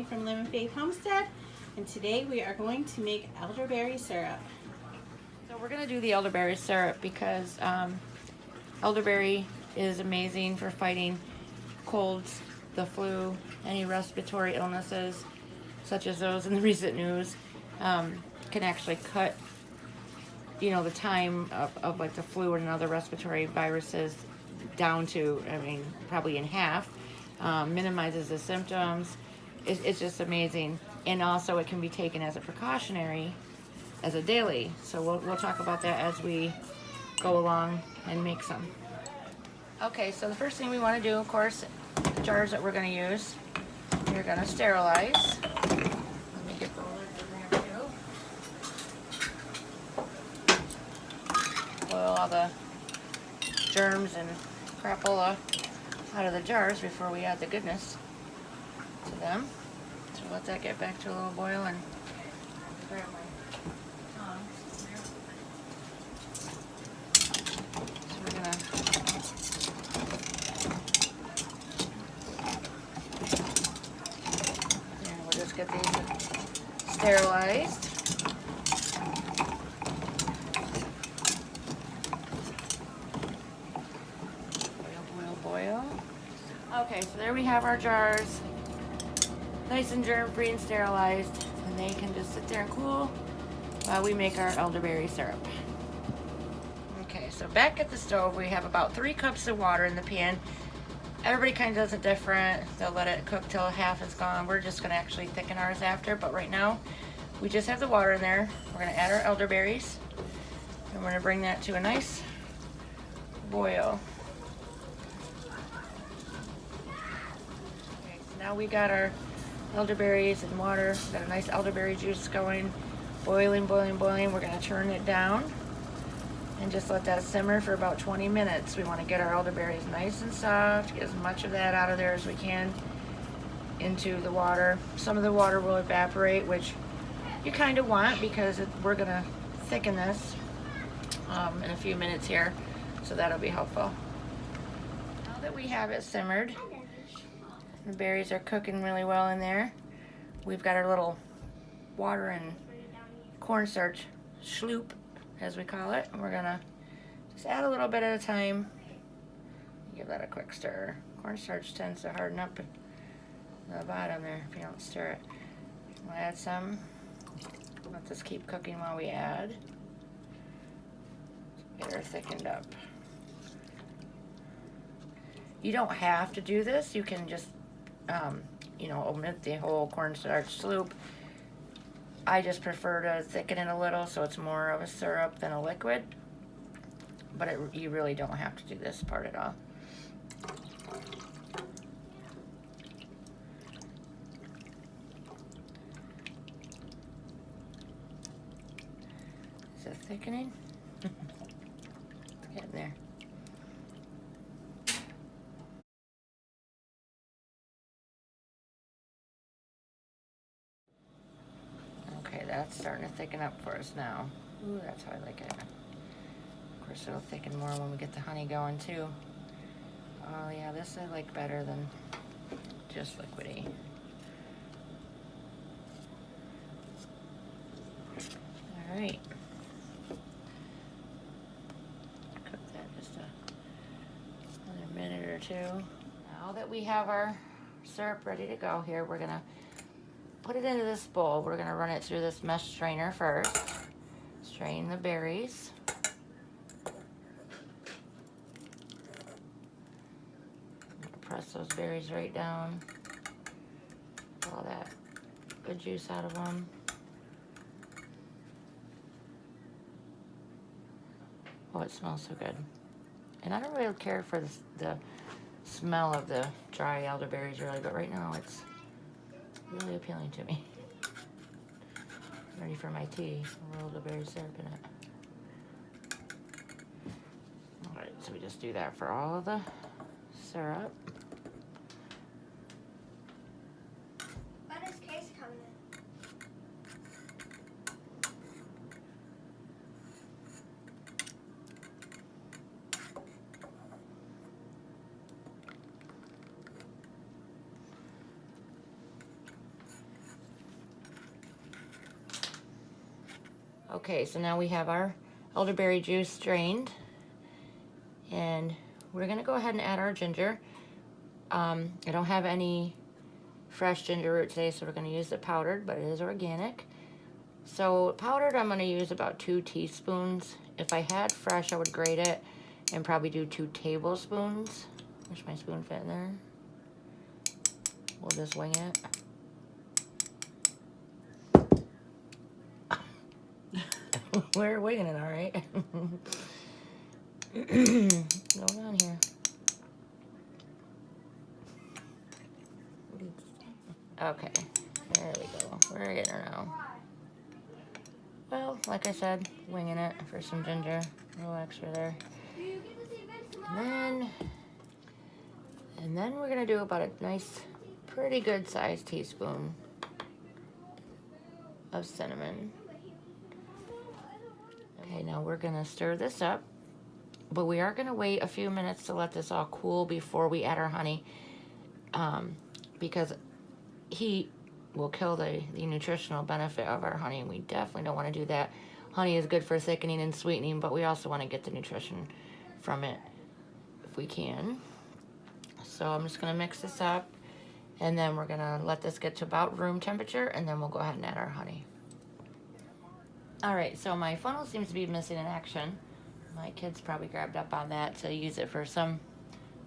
Renee from Lemon Faith Homestead, and today we are going to make elderberry syrup. So we're going to do the elderberry syrup because elderberry is amazing for fighting colds, the flu, any respiratory illnesses such as those in the recent news. Can actually cut the time of like the flu and other respiratory viruses down to, probably in half. Minimizes the symptoms. It's just amazing. And also it can be taken as a precautionary, as a daily. So we'll talk about that as we go along and make some. Okay, so the first thing we want to do, of course, the jars that we're going to use, we're going to sterilize. Let me get the lid in there too. Boil all the germs and crapola out of the jars before we add the goodness to them. So let that get back to a little boil and grab my tongs there. So we're gonna we'll just get these sterilized. Boil. Okay, so there we have our jars, nice and germ-free and sterilized, and they can just sit there and cool while we make our elderberry syrup. Okay, so back at the stove we have about 3 cups of water in the pan. Everybody kind of does it different. They'll let it cook till half is gone. We're just going to actually thicken ours after, but right now we just have the water in there. We're going to add our elderberries, and we're going to bring that to a nice boil. Now we got our elderberries and water. We've got a nice elderberry juice going, boiling, boiling, boiling. We're going to turn it down and just let that simmer for about 20 minutes. We want to get our elderberries nice and soft, get as much of that out of there as we can into the water. Some of the water will evaporate, which you kind of want because we're going to thicken this in a few minutes here, so that'll be helpful. Now that we have it simmered, the berries are cooking really well in there. We've got our little water and cornstarch sloop, as we call it. And we're gonna just add a little bit at a time. Give that a quick stir. Cornstarch tends to harden up the bottom there if you don't stir it. We'll add some. Let this keep cooking while we add. Get her thickened up. You don't have to do this. You can just omit the whole cornstarch sloop. I just prefer to thicken it a little so it's more of a syrup than a liquid, but you really don't have to do this part at all. Is it thickening? It's getting there. Okay, that's starting to thicken up for us now. Ooh, that's how I like it. Of course, it'll thicken more when we get the honey going too. Oh yeah, this I like better than just liquidy. All right. Cook that just another minute or two. Now that we have our syrup ready to go here, we're gonna put it into this bowl. We're gonna run it through this mesh strainer first. Strain the berries. Press those berries right down. Get all that good juice out of them. Oh, it smells so good. And I don't really care for the smell of the dry elderberries really, but right now it's really appealing to me. I'm ready for my tea. A little elderberry syrup in it. Alright, so we just do that for all of the syrup. When is Case coming in? Okay, so now we have our elderberry juice strained, and we're gonna go ahead and add our ginger. I don't have any fresh ginger root today, so we're gonna use the powdered, but it is organic. So powdered, I'm gonna use about 2 teaspoons. If I had fresh, I would grate it and probably do 2 tablespoons. Where's my spoon fit in there? We'll just wing it. We're winging it, all right. What's going on here? Okay, there we go. We're getting her now. Well, like I said, winging it for some ginger. A little extra there. And then we're gonna do about a nice, pretty good sized teaspoon of cinnamon. Okay, now we're gonna stir this up, but we are gonna wait a few minutes to let this all cool before we add our honey, because heat will kill the nutritional benefit of our honey, and we definitely don't want to do that. Honey is good for thickening and sweetening, but we also want to get the nutrition from it if we can. So I'm just gonna mix this up, and then we're gonna let this get to about room temperature, and then we'll go ahead and add our honey. All right, so my funnel seems to be missing in action. My kids probably grabbed up on that to use it for some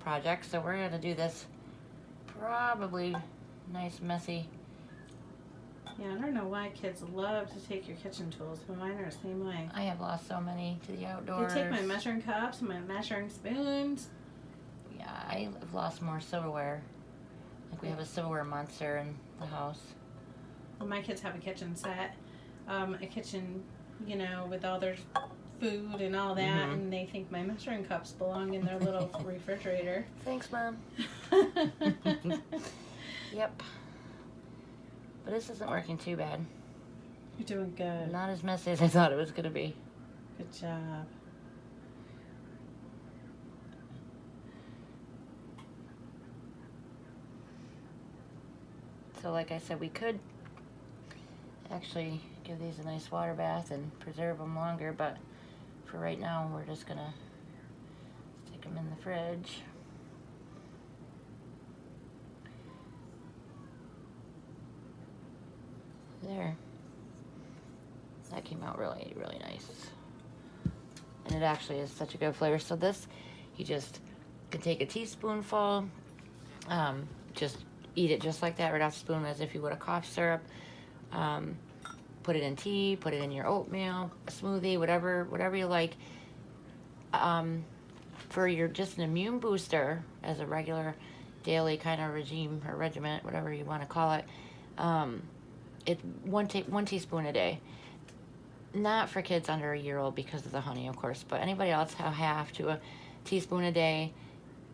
projects, so we're gonna do this probably nice, messy. Yeah, I don't know why kids love to take your kitchen tools, but mine are the same way. I have lost so many to the outdoors. They take my measuring cups, my measuring spoons. Yeah, I've lost more silverware. Like we have a silverware monster in the house. Well, my kids have a kitchen set, a kitchen, you know, with all their food and all that, and they think my measuring cups belong in their little refrigerator. Thanks, Mom. Yep. But this isn't working too bad. You're doing good. Not as messy as I thought it was going to be. Good job. So like I said, we could actually give these a nice water bath and preserve them longer, but for right now, we're just going to stick them in the fridge. There. That came out really, really nice. And it actually is such a good flavor. So this, you just can take a teaspoonful, just eat it just like that, right off the spoon, as if you would a cough syrup. Put it in tea, put it in your oatmeal, a smoothie, whatever you like. For your just an immune booster, as a regular daily kind of regime or regiment, whatever you want to call it, it's one teaspoon a day. Not for kids under a year old because of the honey, of course, but anybody else half to a teaspoon a day,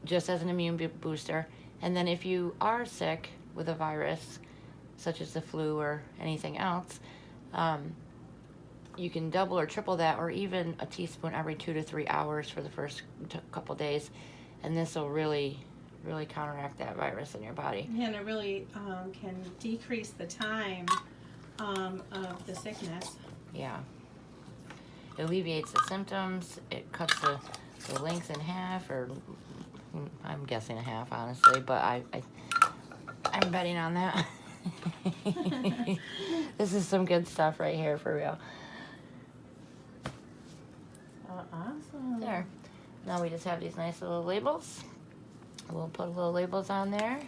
just as an immune booster. And then if you are sick with a virus, such as the flu or anything else, you can double or triple that, or even a teaspoon every 2 to 3 hours for the first couple days, and this will really counteract that virus in your body. Yeah, and it really can decrease the time of the sickness. Yeah. It alleviates the symptoms. It cuts the length in half, or I'm guessing a half, honestly, but I'm betting on that. This is some good stuff right here, for real. Oh, awesome. There. Now we just have these nice little labels. We'll put little labels on there.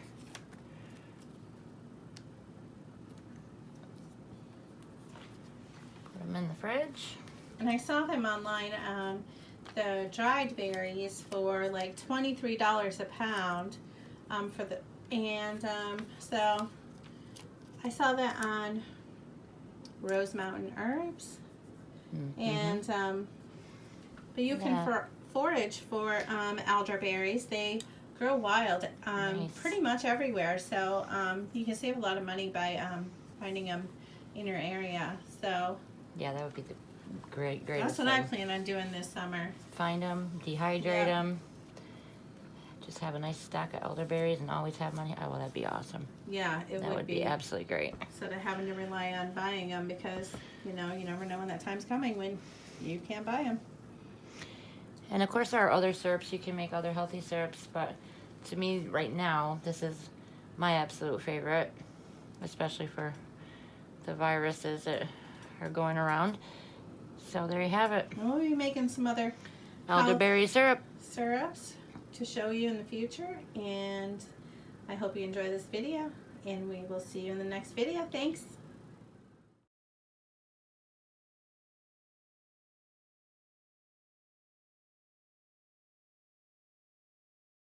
Put them in the fridge. And I saw them online, the dried berries for like $23 a pound, so I saw that on Rose Mountain Herbs, and but you can forage for elderberries. They grow wild pretty much everywhere, so you can save a lot of money by finding them in your area. So yeah, that would be the greatest that's what thing. I plan on doing this summer. Find them, dehydrate them, just have a nice stack of elderberries and always have money. Oh, well, that'd be awesome. Yeah, it That would be absolutely great. Instead of having to rely on buying them because, you know, you never know when that time's coming when you can't buy them. And of course, there are other syrups. You can make other healthy syrups, but to me, right now, this is my absolute favorite, especially for the viruses that are going around. So there you have it. We'll be making some other Elderberry syrup. syrups to show you in the future, and I hope you enjoy this video, and we will see you in the next video. Thanks.